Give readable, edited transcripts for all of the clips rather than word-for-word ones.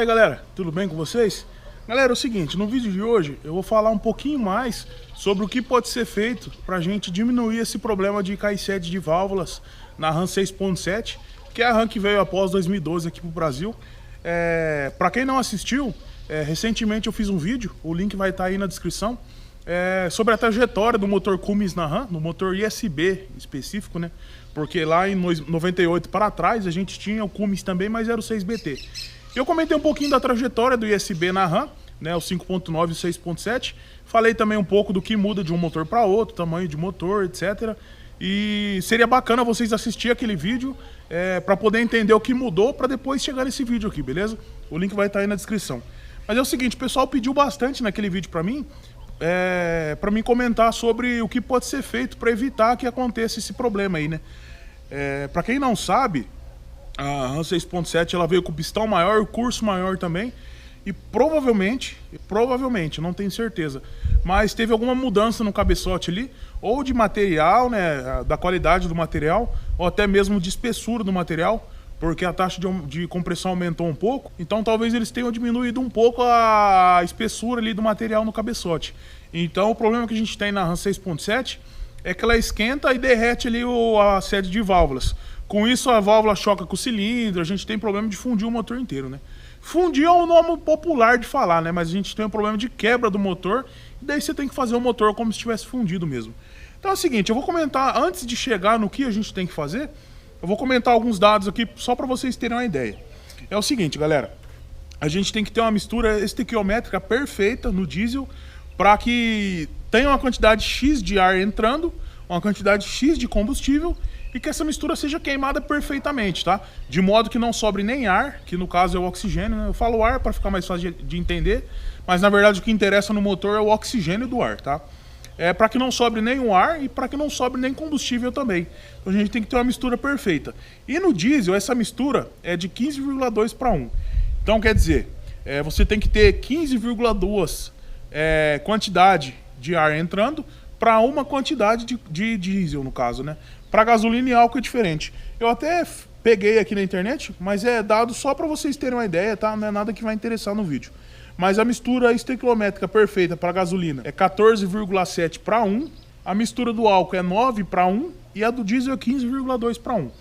Fala aí, galera, tudo bem com vocês? Galera, é o seguinte, no vídeo de hoje eu vou falar um pouquinho mais sobre o que pode ser feito para a gente diminuir esse problema de caicete de válvulas na RAM 6.7, que é a RAM que veio após 2012 aqui pro Brasil. Para quem não assistiu, recentemente eu fiz um vídeo, o link vai estar aí na descrição, sobre a trajetória do motor Cummins na RAM, no motor ISB específico, né? Porque lá em 98 para trás a gente tinha o Cummins também, mas era o 6BT. Eu comentei um pouquinho da trajetória do ISB na RAM, né, o 5.9 e o 6.7. Falei também um pouco do que muda de um motor para outro, tamanho de motor, etc. E seria bacana vocês assistirem aquele vídeo para poder entender o que mudou para depois chegar nesse vídeo aqui, beleza? O link vai estar aí na descrição. Mas é o seguinte, o pessoal pediu bastante naquele vídeo para mim comentar sobre o que pode ser feito para evitar que aconteça esse problema aí, né? Para quem não sabe, a RAM 6.7 ela veio com pistão maior, o curso maior também. E provavelmente, não tenho certeza, mas teve alguma mudança no cabeçote ali, ou de material, né, da qualidade do material, ou até mesmo de espessura do material, porque a taxa de compressão aumentou um pouco, então talvez eles tenham diminuído um pouco a espessura ali do material no cabeçote. Então o problema que a gente tem na RAM 6.7 é que ela esquenta e derrete ali a sede de válvulas. Com isso a válvula choca com o cilindro, a gente tem problema de fundir o motor inteiro, né? Fundir é um nome popular de falar, né? Mas a gente tem um problema de quebra do motor, e daí você tem que fazer o motor como se tivesse fundido mesmo. Então é o seguinte, eu vou comentar, antes de chegar no que a gente tem que fazer, eu vou comentar alguns dados aqui só para vocês terem uma ideia. É o seguinte, galera, a gente tem que ter uma mistura estequiométrica perfeita no diesel para que tenha uma quantidade X de ar entrando, uma quantidade X de combustível e que essa mistura seja queimada perfeitamente, tá? De modo que não sobre nem ar, que no caso é o oxigênio, né? Eu falo ar para ficar mais fácil de entender, mas na verdade o que interessa no motor é o oxigênio do ar, tá? Para que não sobre nem o ar e para que não sobre nem combustível também. Então a gente tem que ter uma mistura perfeita. E no diesel essa mistura é de 15,2 para 1. Então quer dizer, você tem que ter 15,2 quantidade de ar entrando para uma quantidade de diesel, no caso, né? Para gasolina e álcool é diferente. Eu até peguei aqui na internet, mas é dado só para vocês terem uma ideia, tá? Não é nada que vai interessar no vídeo. Mas a mistura estequiométrica perfeita para gasolina é 14,7 para 1, a mistura do álcool é 9 para 1 e a do diesel é 15,2 para 1.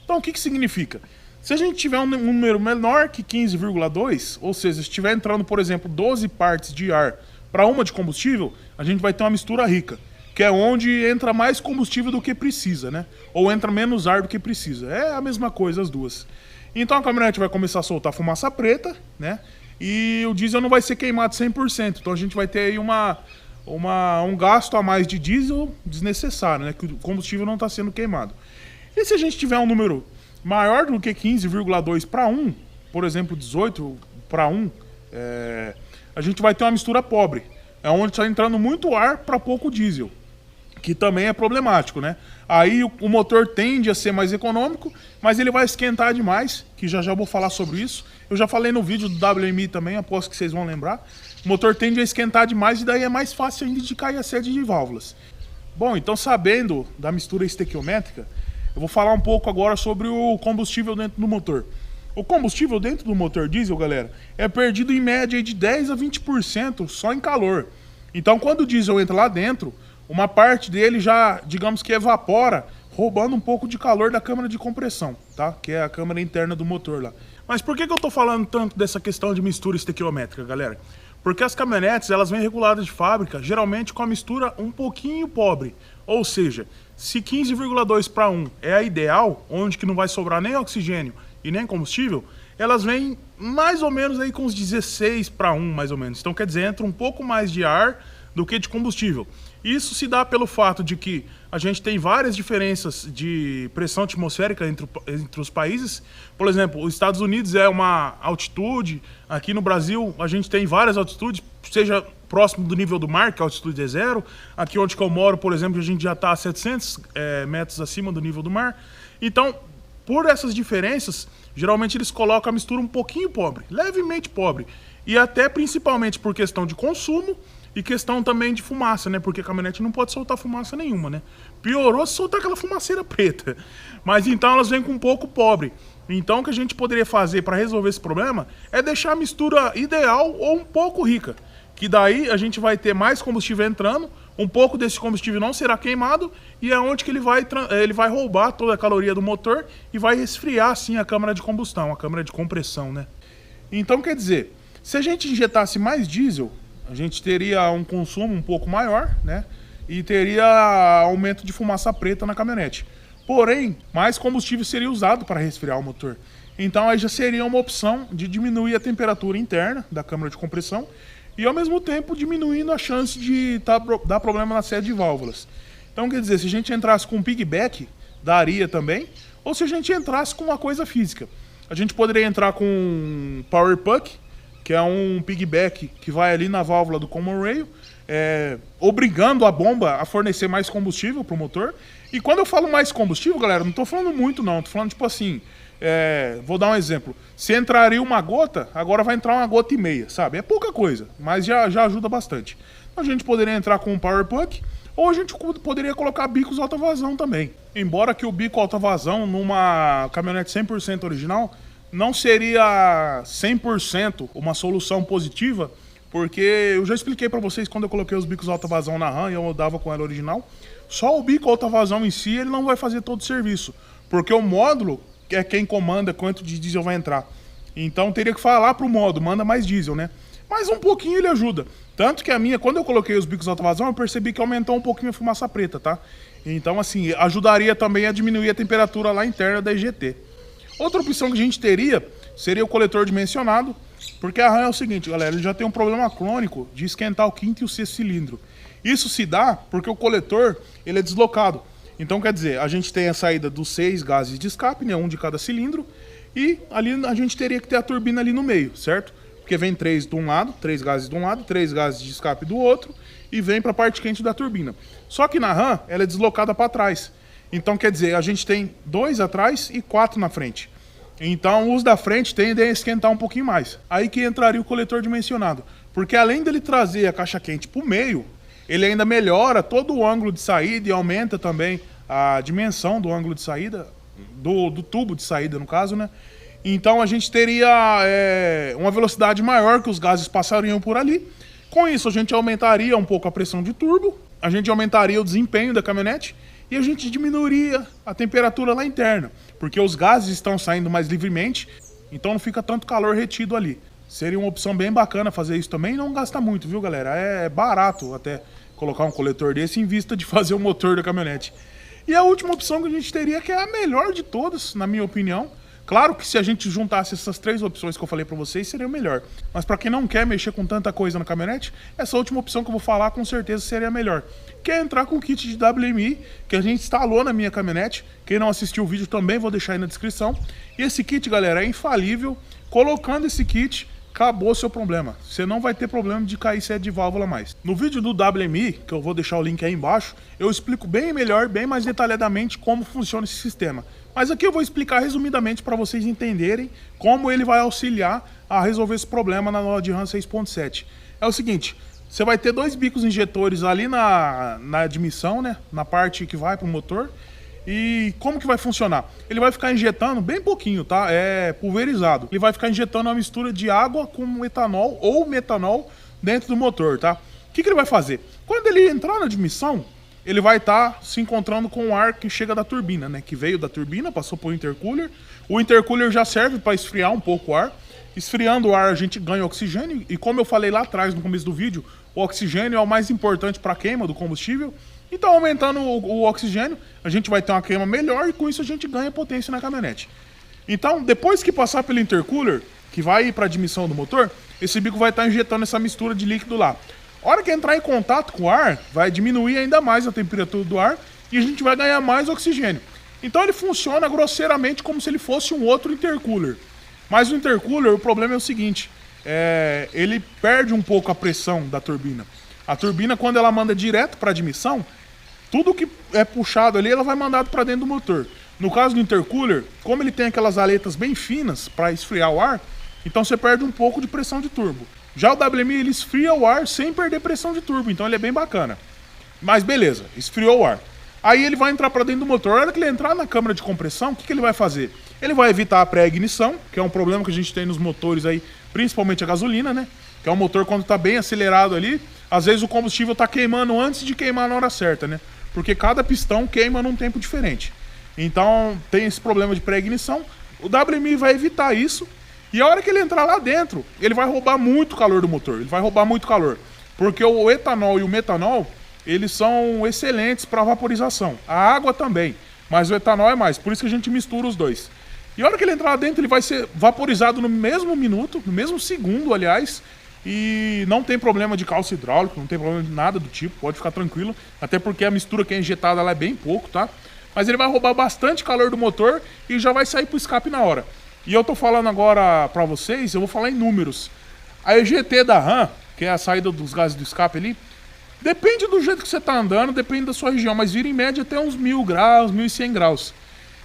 Então o que significa? Se a gente tiver um número menor que 15,2, ou seja, se estiver entrando, por exemplo, 12 partes de ar para uma de combustível, a gente vai ter uma mistura rica, que é onde entra mais combustível do que precisa, né? Ou entra menos ar do que precisa. É a mesma coisa as duas. Então a caminhonete vai começar a soltar fumaça preta, né? E o diesel não vai ser queimado 100%. Então a gente vai ter aí um gasto a mais de diesel desnecessário, né? Que o combustível não está sendo queimado. E se a gente tiver um número maior do que 15,2 para 1, por exemplo, 18 para 1, a gente vai ter uma mistura pobre. É onde está entrando muito ar para pouco diesel, que também é problemático, né? Aí o motor tende a ser mais econômico, mas ele vai esquentar demais, que já vou falar sobre isso. Eu já falei no vídeo do WMI também, aposto que vocês vão lembrar. O motor tende a esquentar demais e daí é mais fácil ainda de cair a sede de válvulas. Bom, então sabendo da mistura estequiométrica, eu vou falar um pouco agora sobre o combustível dentro do motor. O combustível dentro do motor diesel, galera, é perdido em média de 10 a 20% só em calor. Então quando o diesel entra lá dentro, uma parte dele já, digamos que evapora, roubando um pouco de calor da câmara de compressão, tá? Que é a câmara interna do motor lá. Mas por que eu tô falando tanto dessa questão de mistura estequiométrica, galera? Porque as caminhonetes, elas vêm reguladas de fábrica, geralmente com a mistura um pouquinho pobre. Ou seja, se 15,2 para 1 é a ideal, onde que não vai sobrar nem oxigênio e nem combustível, elas vêm mais ou menos aí com uns 16 para 1, mais ou menos. Então quer dizer, entra um pouco mais de ar do que de combustível. Isso se dá pelo fato de que a gente tem várias diferenças de pressão atmosférica entre os países. Por exemplo, os Estados Unidos é uma altitude, aqui no Brasil a gente tem várias altitudes, seja próximo do nível do mar, que a altitude é 0. Aqui onde eu moro, por exemplo, a gente já está a 700 metros acima do nível do mar. Então, por essas diferenças, geralmente eles colocam a mistura um pouquinho pobre, levemente pobre. E até principalmente por questão de consumo e questão também de fumaça, né? Porque a caminhonete não pode soltar fumaça nenhuma, né? Piorou se soltar aquela fumaceira preta. Mas então elas vêm com um pouco pobre. Então o que a gente poderia fazer para resolver esse problema é deixar a mistura ideal ou um pouco rica, que daí a gente vai ter mais combustível entrando, um pouco desse combustível não será queimado e é onde que ele vai roubar toda a caloria do motor e vai resfriar assim a câmara de combustão, a câmara de compressão, né? Então quer dizer, se a gente injetasse mais diesel, a gente teria um consumo um pouco maior, né? E teria aumento de fumaça preta na caminhonete. Porém, mais combustível seria usado para resfriar o motor. Então aí já seria uma opção de diminuir a temperatura interna da câmara de compressão e ao mesmo tempo diminuindo a chance de dar problema na sede de válvulas. Então quer dizer, se a gente entrasse com um piggyback, daria também, ou se a gente entrasse com uma coisa física. A gente poderia entrar com um Power Puck, que é um piggyback que vai ali na válvula do Common Rail, obrigando a bomba a fornecer mais combustível para o motor. E quando eu falo mais combustível, galera, não estou falando muito não, estou falando tipo assim, vou dar um exemplo. Se entraria uma gota, agora vai entrar uma gota e meia, sabe? É pouca coisa, mas já ajuda bastante. Então a gente poderia entrar com um Power Puck, ou a gente poderia colocar bicos alta vazão também. Embora que o bico alta vazão numa caminhonete 100% original não seria 100% uma solução positiva, porque eu já expliquei para vocês quando eu coloquei os bicos alta vazão na RAM e eu rodava com ela original, só o bico alta vazão em si ele não vai fazer todo o serviço, porque o módulo é quem comanda quanto de diesel vai entrar. Então teria que falar pro módulo, manda mais diesel, né? Mas um pouquinho ele ajuda. Tanto que a minha, quando eu coloquei os bicos alta vazão, eu percebi que aumentou um pouquinho a fumaça preta, tá? Então assim, ajudaria também a diminuir a temperatura lá interna da EGT. Outra opção que a gente teria seria o coletor dimensionado, porque a RAM é o seguinte, galera, ele já tem um problema crônico de esquentar o quinto e o sexto cilindro. Isso se dá porque o coletor ele é deslocado. Então quer dizer, a gente tem a saída dos 6 gases de escape, né, um de cada cilindro, e ali a gente teria que ter a turbina ali no meio, certo? Porque vem 3 de um lado, 3 gases de um lado, 3 gases de escape do outro, e vem para a parte quente da turbina. Só que na RAM, ela é deslocada para trás. Então quer dizer, a gente tem 2 atrás e 4 na frente. Então os da frente tendem a esquentar um pouquinho mais. Aí que entraria o coletor dimensionado. Porque além dele trazer a caixa quente para o meio, ele ainda melhora todo o ângulo de saída e aumenta também a dimensão do ângulo de saída, do tubo de saída no caso, né? Então a gente teria uma velocidade maior que os gases passariam por ali. Com isso a gente aumentaria um pouco a pressão de turbo, a gente aumentaria o desempenho da caminhonete e a gente diminuiria a temperatura lá interna, porque os gases estão saindo mais livremente, então não fica tanto calor retido ali. Seria uma opção bem bacana fazer isso também e não gasta muito, viu galera? É barato até colocar um coletor desse em vista de fazer o motor da caminhonete. E a última opção que a gente teria, que é a melhor de todas, na minha opinião. Claro que se a gente juntasse essas 3 opções que eu falei pra vocês, seria o melhor. Mas pra quem não quer mexer com tanta coisa na caminhonete, essa última opção que eu vou falar com certeza seria a melhor. Que é entrar com o kit de WMI, que a gente instalou na minha caminhonete. Quem não assistiu o vídeo também vou deixar aí na descrição. E esse kit, galera, é infalível. Colocando esse kit, acabou o seu problema. Você não vai ter problema de cair sede de válvula mais. No vídeo do WMI, que eu vou deixar o link aí embaixo, eu explico bem melhor, bem mais detalhadamente como funciona esse sistema. Mas aqui eu vou explicar resumidamente para vocês entenderem como ele vai auxiliar a resolver esse problema na nova de RAM 6.7. É o seguinte, você vai ter 2 bicos injetores ali na admissão, né, na parte que vai para o motor. E como que vai funcionar? Ele vai ficar injetando bem pouquinho, tá? É pulverizado. Ele vai ficar injetando uma mistura de água com etanol ou metanol dentro do motor, tá? O que ele vai fazer? Quando ele entrar na admissão, ele vai estar se encontrando com o ar que chega da turbina, né? Que veio da turbina, passou por intercooler. O intercooler já serve para esfriar um pouco o ar. Esfriando o ar, a gente ganha oxigênio. E como eu falei lá atrás, no começo do vídeo, o oxigênio é o mais importante para a queima do combustível. Então, aumentando o oxigênio, a gente vai ter uma queima melhor e com isso a gente ganha potência na caminhonete. Então, depois que passar pelo intercooler, que vai para a admissão do motor, esse bico vai estar injetando essa mistura de líquido lá. A hora que entrar em contato com o ar, vai diminuir ainda mais a temperatura do ar e a gente vai ganhar mais oxigênio. Então ele funciona grosseiramente como se ele fosse um outro intercooler. Mas o intercooler, o problema é o seguinte, ele perde um pouco a pressão da turbina. A turbina, quando ela manda direto para a admissão, tudo que é puxado ali, ela vai mandado para dentro do motor. No caso do intercooler, como ele tem aquelas aletas bem finas para esfriar o ar, então você perde um pouco de pressão de turbo. Já o WMI, ele esfria o ar sem perder pressão de turbo, então ele é bem bacana. Mas beleza, esfriou o ar. Aí ele vai entrar para dentro do motor. A hora que ele entrar na câmara de compressão, o que ele vai fazer? Ele vai evitar a pré-ignição, que é um problema que a gente tem nos motores aí, principalmente a gasolina, né? Que é um motor quando tá bem acelerado ali, às vezes o combustível tá queimando antes de queimar na hora certa, né? Porque cada pistão queima num tempo diferente. Então tem esse problema de pré-ignição. O WMI vai evitar isso. E a hora que ele entrar lá dentro, ele vai roubar muito calor do motor. Ele vai roubar muito calor. Porque o etanol e o metanol, eles são excelentes para vaporização. A água também, mas o etanol é mais. Por isso que a gente mistura os dois. E a hora que ele entrar lá dentro, ele vai ser vaporizado no mesmo minuto, no mesmo segundo, aliás. E não tem problema de calço hidráulico, não tem problema de nada do tipo, pode ficar tranquilo. Até porque a mistura que é injetada lá é bem pouco, tá? Mas ele vai roubar bastante calor do motor e já vai sair pro escape na hora. E eu tô falando agora pra vocês, eu vou falar em números. A EGT da RAM, que é a saída dos gases do escape ali, depende do jeito que você tá andando, depende da sua região, mas vira em média até uns 1000 graus, 1100 graus.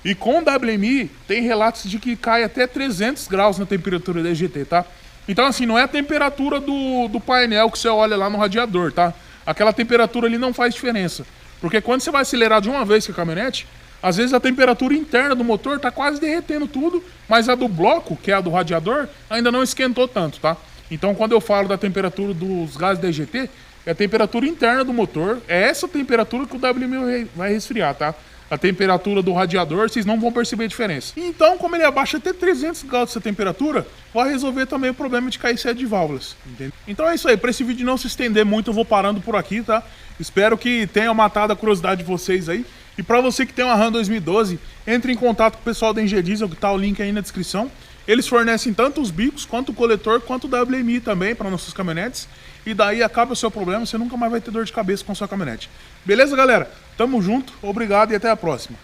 E com o WMI, tem relatos de que cai até 300 graus na temperatura da EGT, tá? Então assim, não é a temperatura do painel que você olha lá no radiador, tá? Aquela temperatura ali não faz diferença. Porque quando você vai acelerar de uma vez com a caminhonete, às vezes a temperatura interna do motor tá quase derretendo tudo, mas a do bloco, que é a do radiador, ainda não esquentou tanto, tá? Então quando eu falo da temperatura dos gases da EGT, é a temperatura interna do motor, é essa temperatura que o WMI vai resfriar, tá? A temperatura do radiador, vocês não vão perceber a diferença. Então, como ele abaixa até 300 graus dessa temperatura, vai resolver também o problema de cair sede de válvulas. Entende? Então é isso aí, para esse vídeo não se estender muito, eu vou parando por aqui, tá? Espero que tenha matado a curiosidade de vocês aí. E para você que tem uma RAM 2012, entre em contato com o pessoal da Engie Diesel, que tá o link aí na descrição. Eles fornecem tanto os bicos, quanto o coletor, quanto o WMI também para nossas caminhonetes. E daí acaba o seu problema, você nunca mais vai ter dor de cabeça com a sua caminhonete. Beleza, galera? Tamo junto, obrigado e até a próxima.